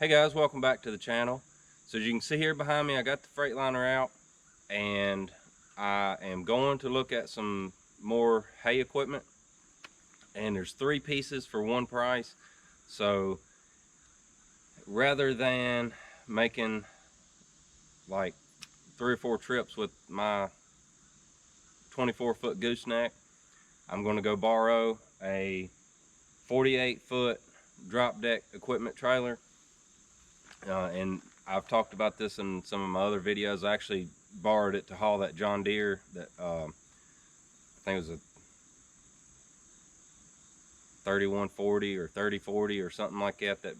Hey guys, welcome back to the channel. So as you can see here behind me, I got the Freightliner out and I am going to look at some more hay equipment, and there's 3 pieces for one price. So rather than making like 3 or 4 trips with my 24-foot gooseneck, I'm going to go borrow a 48-foot drop deck equipment trailer. And I've talked about this in some of my other videos. I actually borrowed it to haul that John Deere that I think it was a 3140 or 3040 or something like that, that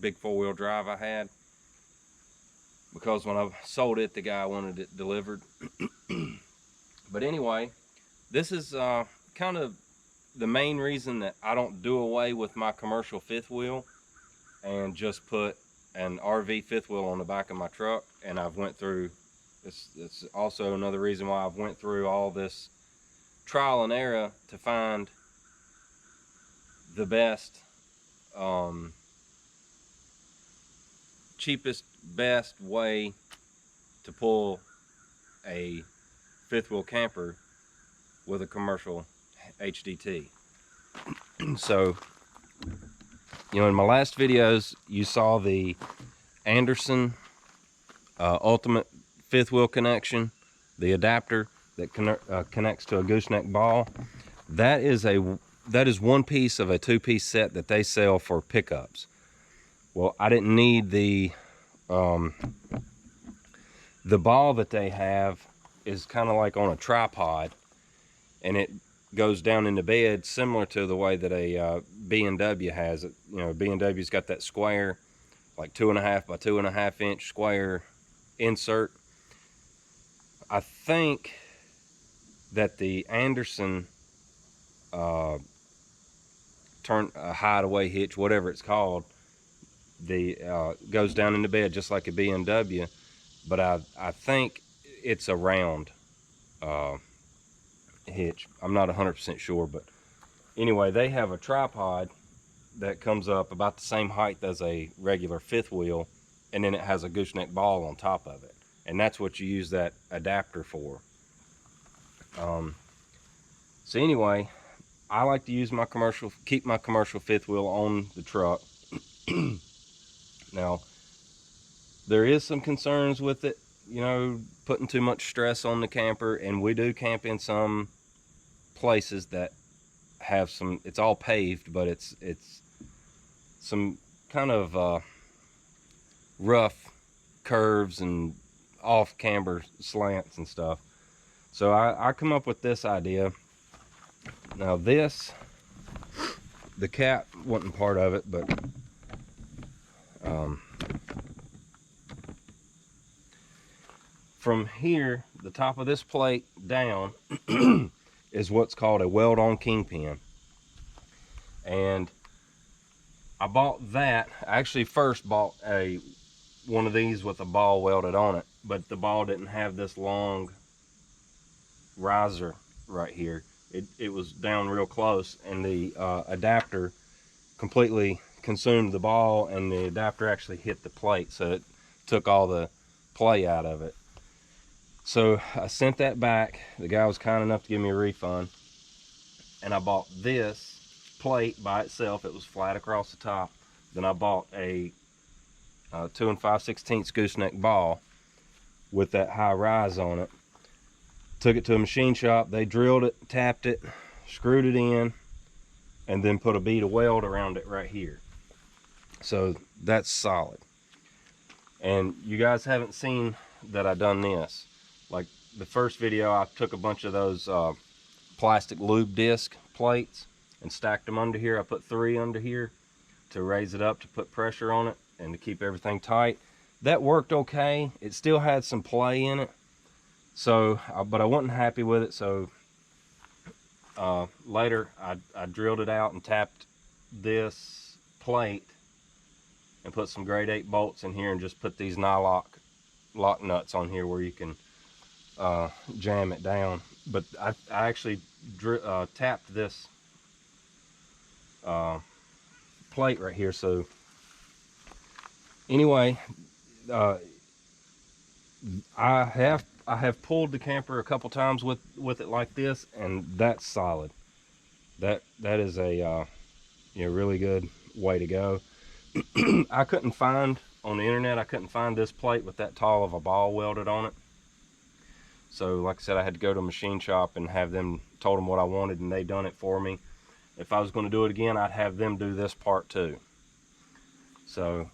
big 4-wheel drive I had, because when I sold it, the guy wanted it delivered. But anyway, this is kind of the main reason that I don't do away with my commercial fifth wheel and just put an RV fifth wheel on the back of my truck. And I've went through, it's also another reason why I've went through all this trial and error to find the best, cheapest, best way to pull a fifth wheel camper with a commercial HDT. So, you know, in my last videos, you saw the Anderson Ultimate fifth wheel connection, the adapter that connects to a gooseneck ball. That is one piece of a 2-piece set that they sell for pickups. Well, I didn't need the ball that they have is kind of like on a tripod, and it goes down in the bed similar to the way that a B&W has it. You know, B&W's got that square, like 2.5 by 2.5 inch square insert. I think that the Anderson hideaway hitch, whatever it's called, goes down in the bed just like a B&W, but I think it's a round hitch. I'm not 100% sure, but anyway, they have a tripod that comes up about the same height as a regular fifth wheel, and then it has a gooseneck ball on top of it, and that's what you use that adapter for. So anyway, I like to use my keep my commercial fifth wheel on the truck. Now, there is some concerns with it, you know, putting too much stress on the camper, and we do camp in some places that have some, it's all paved, but it's some kind of rough curves and off camber slants and stuff. So I come up with this idea. Now this, the cap wasn't part of it, but from here, the top of this plate down is what's called a weld-on kingpin. And I bought that. I actually first bought one of these with a ball welded on it, but the ball didn't have this long riser right here. It was down real close, and the adapter completely consumed the ball, and the adapter actually hit the plate, so it took all the play out of it. So I sent that back. The guy was kind enough to give me a refund, and I bought this plate by itself. It was flat across the top. Then I bought a 2 5/16 gooseneck ball with that high rise on it. Took it to a machine shop. They drilled it, tapped it, screwed it in, and then put a bead of weld around it right here. So that's solid. And you guys haven't seen that I done this. Like the first video, I took a bunch of those plastic lube disc plates and stacked them under here. I put 3 under here to raise it up, to put pressure on it and to keep everything tight. That worked okay. It still had some play in it, so but I wasn't happy with it. So later I drilled it out and tapped this plate and put some grade 8 bolts in here, and just put these nylock lock nuts on here where you can jam it down. But I actually tapped this plate right here, so Anyway, uh, I have pulled the camper a couple times with it like this, and that's solid. That is a really good way to go. I couldn't find on the internet, I couldn't find this plate with that tall of a ball welded on it. So like I said, I had to go to a machine shop and have them, told them what I wanted, and they done it for me. If I was going to do it again, I'd have them do this part too. So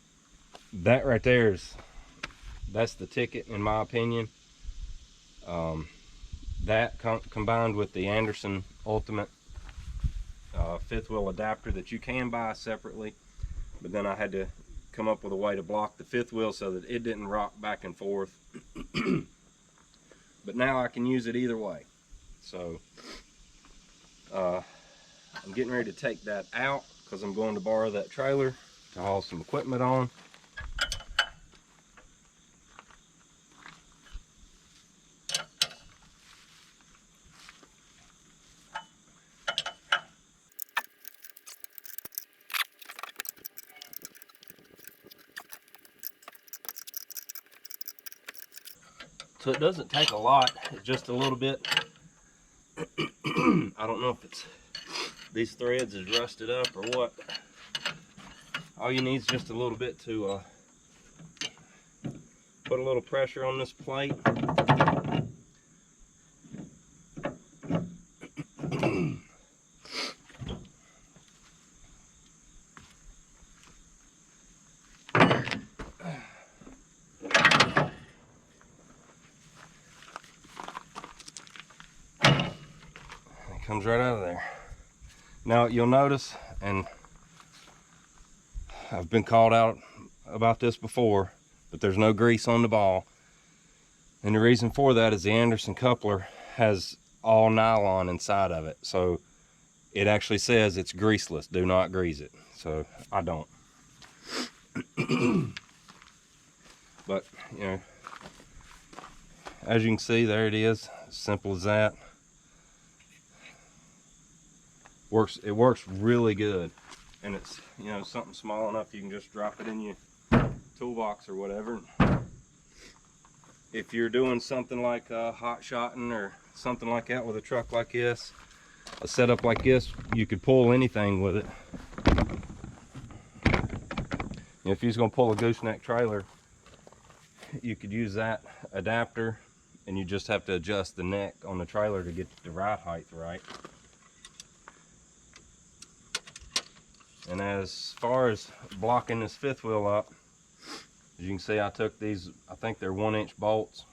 that right there that's the ticket, in my opinion. That combined with the Anderson Ultimate fifth wheel adapter that you can buy separately, but then I had to come up with a way to block the fifth wheel so that it didn't rock back and forth. But now I can use it either way. So I'm getting ready to take that out because I'm going to borrow that trailer to haul some equipment on. So it doesn't take a lot, it's just a little bit. I don't know if it's these threads is rusted up or what. All you need is just a little bit to put a little pressure on this plate. It comes right out of there. Now you'll notice, and I've been called out about this before, but there's no grease on the ball. And the reason for that is the Anderson coupler has all nylon inside of it. So it actually says it's greaseless, do not grease it. So I don't. But, you know, as you can see, there it is, simple as that. It works really good, and it's, you know, something small enough you can just drop it in your toolbox or whatever. If you're doing something like hot shotting or something like that with a truck like this, a setup like this, you could pull anything with it. If you're going to pull a gooseneck trailer, you could use that adapter, and you just have to adjust the neck on the trailer to get the ride height right. And as far as blocking this fifth wheel up, as you can see, I took these, I think they're 1-inch bolts,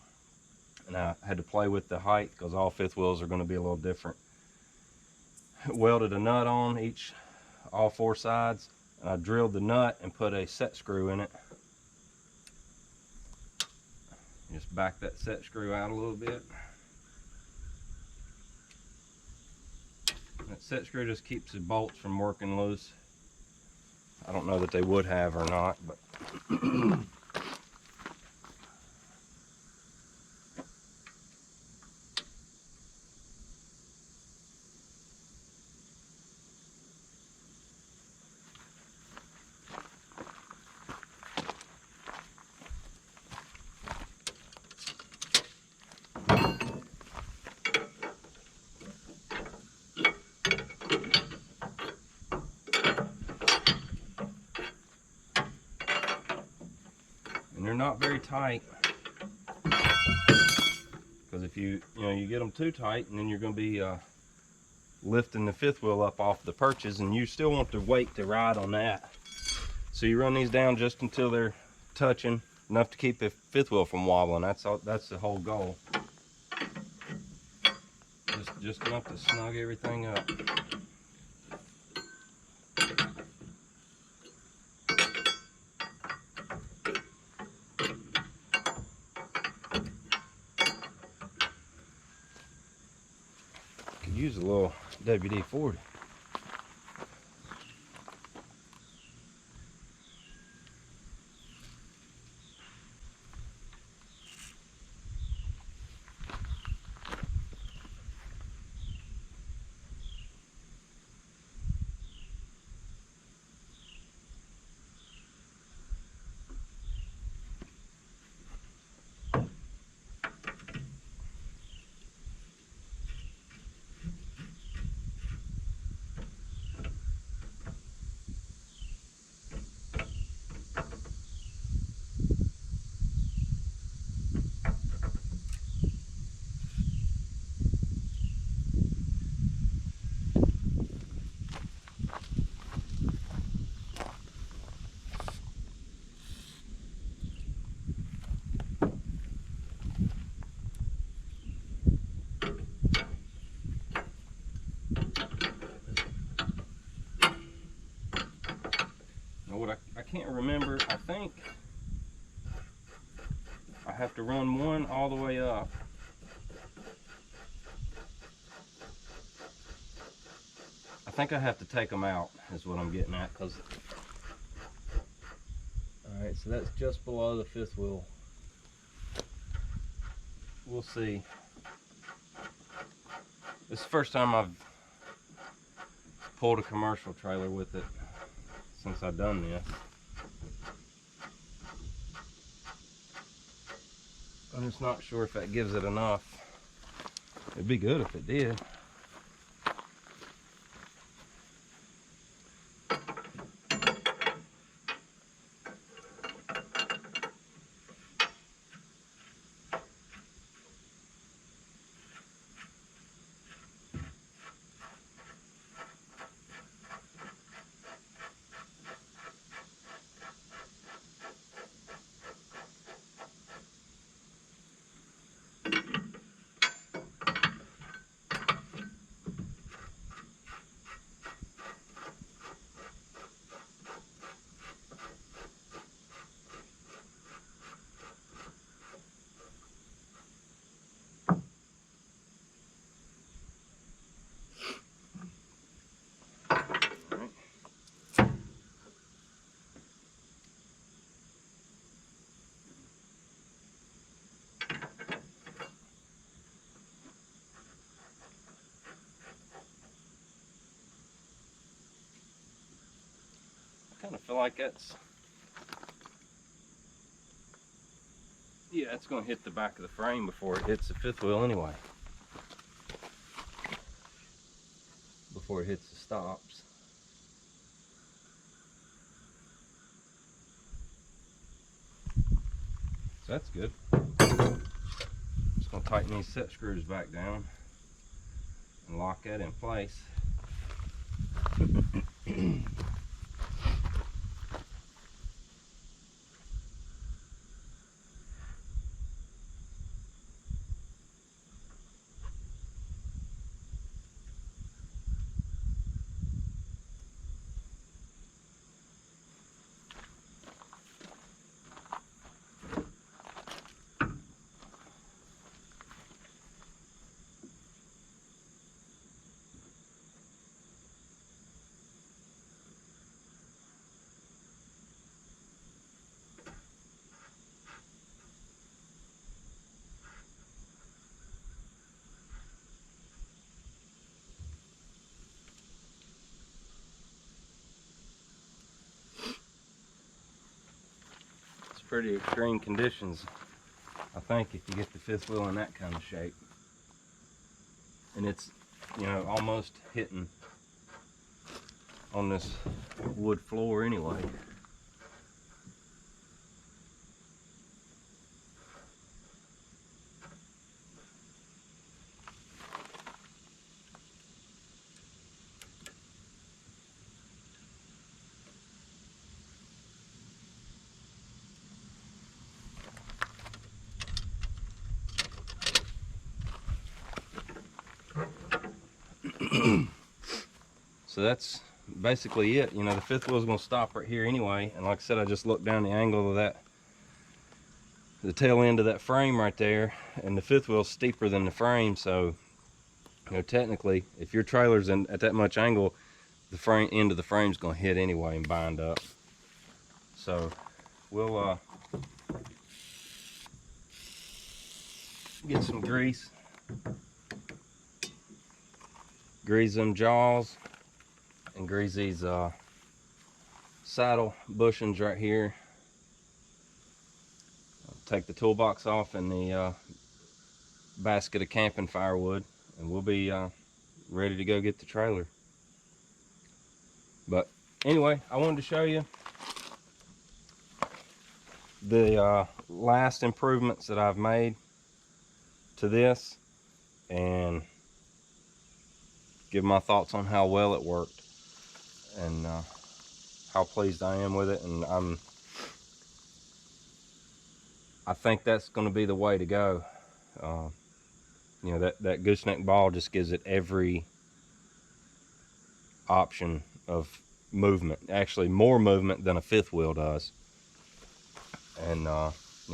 and I had to play with the height because all fifth wheels are going to be a little different. Welded a nut on all 4 sides, and I drilled the nut and put a set screw in it. Just back that set screw out a little bit. That set screw just keeps the bolts from working loose. I don't know that they would have or not, but they're not very tight, because if you get them too tight, and then you're going to be lifting the fifth wheel up off the perches, and you still want the weight to ride on that. So you run these down just until they're touching enough to keep the fifth wheel from wobbling. That's the whole goal. Just enough to snug everything up. Use a little WD-40. what I can't remember. I think I have to run one all the way up. I think I have to take them out is what I'm getting at, because alright, so that's just below the fifth wheel. We'll see. This is the first time I've pulled a commercial trailer with it since I've done this. I'm just not sure if that gives it enough. It'd be good if it did. I kind of feel like yeah, it's going to hit the back of the frame before it hits the fifth wheel anyway. Before it hits the stops. So that's good. Just going to tighten these set screws back down and lock that in place. Pretty extreme conditions, I think, if you get the fifth wheel in that kind of shape. And it's, you know, almost hitting on this wood floor anyway. So that's basically it. You know, the fifth wheel is going to stop right here anyway, and like I said, I just looked down the angle of that, the tail end of that frame right there, and the fifth wheel is steeper than the frame, so you know, technically if your trailer's in at that much angle, the frame end of the frame is going to hit anyway and bind up. So we'll get some grease, grease them jaws, and grease these saddle bushings right here. I'll take the toolbox off and the basket of camping firewood, and we'll be ready to go get the trailer. But anyway, I wanted to show you the last improvements that I've made to this and give my thoughts on how well it worked and how pleased I am with it. And I think that's going to be the way to go. You know, that gooseneck ball just gives it every option of movement, actually more movement than a fifth wheel does. And you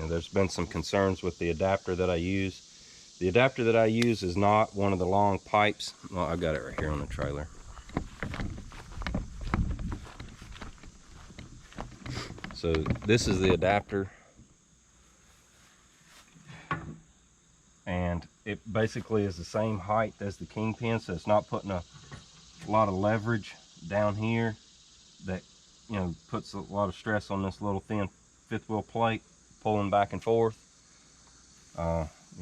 know, there's been some concerns with the adapter that I use. The adapter that I use is not one of the long pipes. Well, I got it right here on the trailer. So this is the adapter, and it basically is the same height as the kingpin, so it's not putting a lot of leverage down here that, you know, puts a lot of stress on this little thin fifth wheel plate pulling back and forth.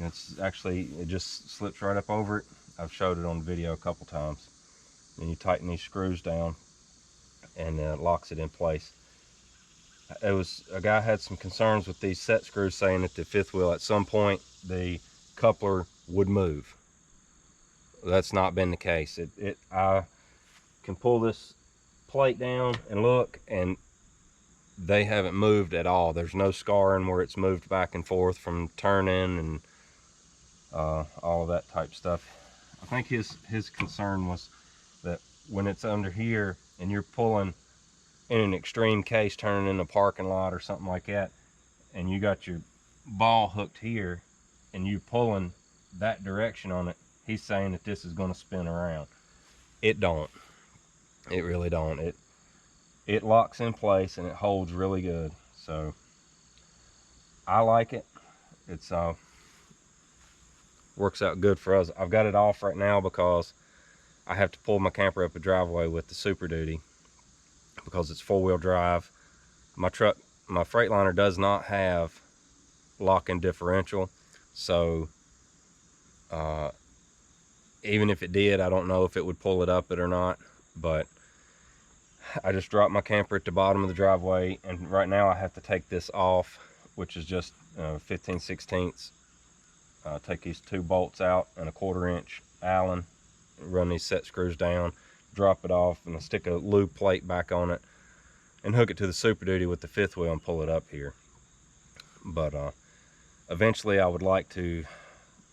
It's actually, it just slips right up over it. I've showed it on video a couple times. Then you tighten these screws down and it locks it in place. It was, a guy had some concerns with these set screws, saying that the fifth wheel at some point the coupler would move. That's not been the case. I can pull this plate down and look, and they haven't moved at all. There's no scarring where it's moved back and forth from turning and all of that type stuff. I think his concern was that when it's under here and you're pulling in an extreme case, turning in a parking lot or something like that, and you got your ball hooked here and you pulling that direction on it, he's saying that this is going to spin around. It don't. It really don't. It locks in place and it holds really good. So I like it. It's works out good for us. I've got it off right now because I have to pull my camper up a driveway with the Super Duty because it's four-wheel drive. My truck, my Freightliner, does not have lock-in differential, so even if it did, I don't know if it would pull it up it or not. But I just dropped my camper at the bottom of the driveway, and right now I have to take this off, which is just 15/16. Take these two bolts out and a 1/4 inch Allen, run these set screws down, drop it off, and I'll stick a lube plate back on it and hook it to the Super Duty with the fifth wheel and pull it up here. But eventually I would like to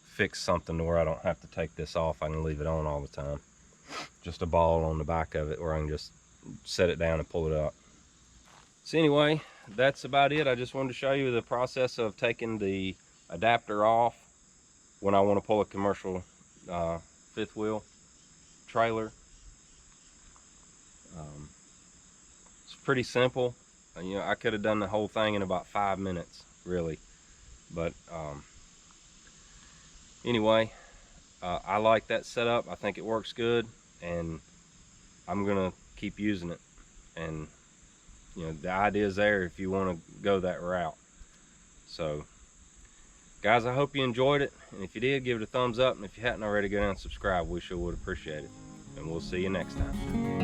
fix something to where I don't have to take this off. I can leave it on all the time. Just a ball on the back of it where I can just set it down and pull it up. So anyway, that's about it. I just wanted to show you the process of taking the adapter off when I want to pull a commercial fifth wheel trailer. It's pretty simple. You know, I could have done the whole thing in about 5 minutes, really. But anyway, I like that setup. I think it works good, and I'm gonna keep using it. And you know, the idea is there if you want to go that route. So guys, I hope you enjoyed it, and if you did, give it a thumbs up, and if you hadn't already, go down and subscribe. We sure would appreciate it, and we'll see you next time.